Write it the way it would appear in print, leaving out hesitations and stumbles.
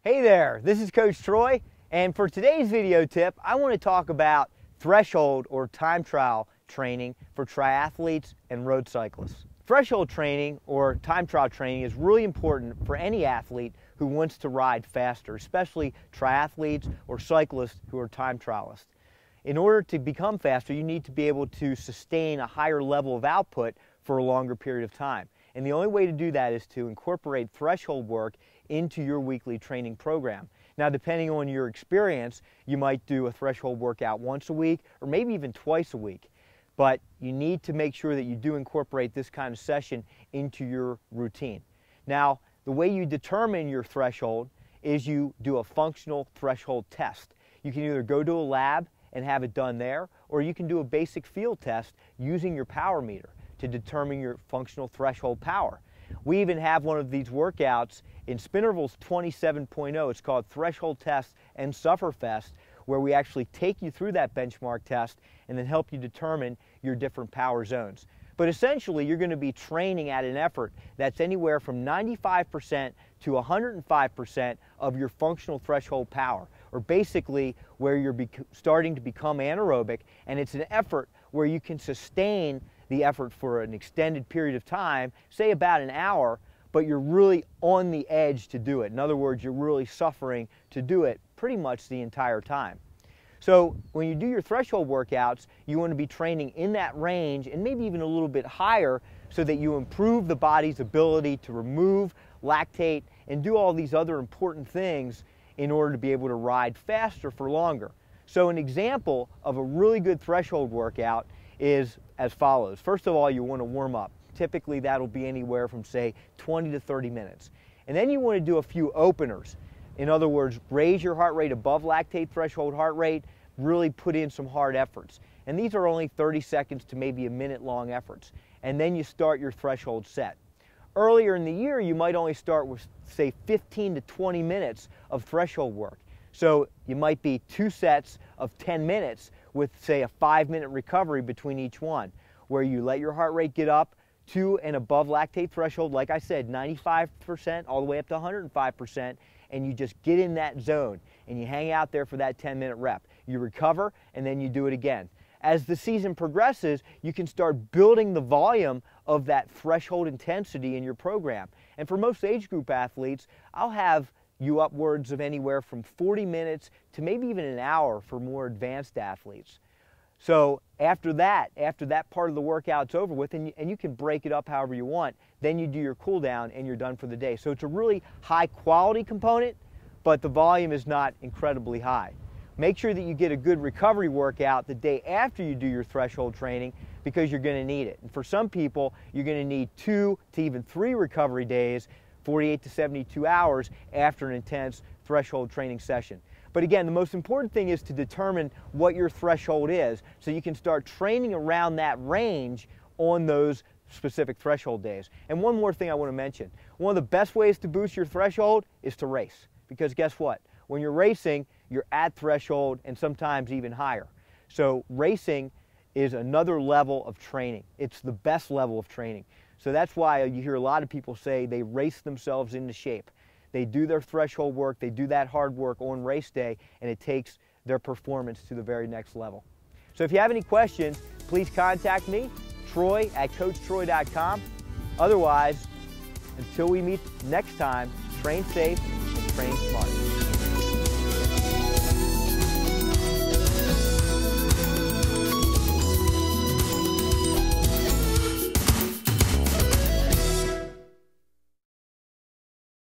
Hey there, this is Coach Troy, and for today's video tip, I want to talk about threshold or time trial training for triathletes and road cyclists. Threshold training or time trial training is really important for any athlete who wants to ride faster, especially triathletes or cyclists who are time trialists. In order to become faster, you need to be able to sustain a higher level of output for a longer period of time. And the only way to do that is to incorporate threshold work into your weekly training program. Now, depending on your experience, you might do a threshold workout once a week or maybe even twice a week. But you need to make sure that you do incorporate this kind of session into your routine. Now, the way you determine your threshold is you do a functional threshold test. You can either go to a lab and have it done there, or you can do a basic field test using your power meter to determine your functional threshold power. We even have one of these workouts in Spinterval's 27.0. It's called Threshold Test and Sufferfest, where we actually take you through that benchmark test and then help you determine your different power zones. But essentially, you're going to be training at an effort that's anywhere from 95% to 105% of your functional threshold power, or basically where you're starting to become anaerobic, and it's an effort where you can sustain the effort for an extended period of time, say about an hour, but you're really on the edge to do it. In other words, you're really suffering to do it pretty much the entire time. So when you do your threshold workouts, you want to be training in that range and maybe even a little bit higher so that you improve the body's ability to remove lactate and do all these other important things in order to be able to ride faster for longer. So an example of a really good threshold workout is as follows. First of all, you want to warm up. Typically that'll be anywhere from, say, 20 to 30 minutes. And then you want to do a few openers. In other words, raise your heart rate above lactate threshold heart rate, really put in some hard efforts. And these are only 30 seconds to maybe a minute long efforts. And then you start your threshold set. Earlier in the year, you might only start with, say, 15 to 20 minutes of threshold work. So you might be 2 sets of 10 minutes with, say, a 5-minute recovery between each one, where you let your heart rate get up to and above lactate threshold, like I said, 95% all the way up to 105%, and you just get in that zone and you hang out there for that 10-minute rep. You recover and then you do it again. As the season progresses, you can start building the volume of that threshold intensity in your program. And for most age group athletes, I'll have you upwards of anywhere from 40 minutes to maybe even an hour for more advanced athletes. So after that part of the workout's over with, and you can break it up however you want, then you do your cool down and you're done for the day. So it's a really high quality component, but the volume is not incredibly high. Make sure that you get a good recovery workout the day after you do your threshold training, because you're going to need it. And for some people, you're going to need 2 to even 3 recovery days, 48 to 72 hours after an intense threshold training session. But again, the most important thing is to determine what your threshold is so you can start training around that range on those specific threshold days. And one more thing I want to mention. One of the best ways to boost your threshold is to race. Because guess what? When you're racing, you're at threshold and sometimes even higher. So racing is another level of training. It's the best level of training. So that's why you hear a lot of people say they race themselves into shape. They do their threshold work, they do that hard work on race day, and it takes their performance to the very next level. So if you have any questions, please contact me, troy@coachtroy.com. Otherwise, until we meet next time, train safe and train smart.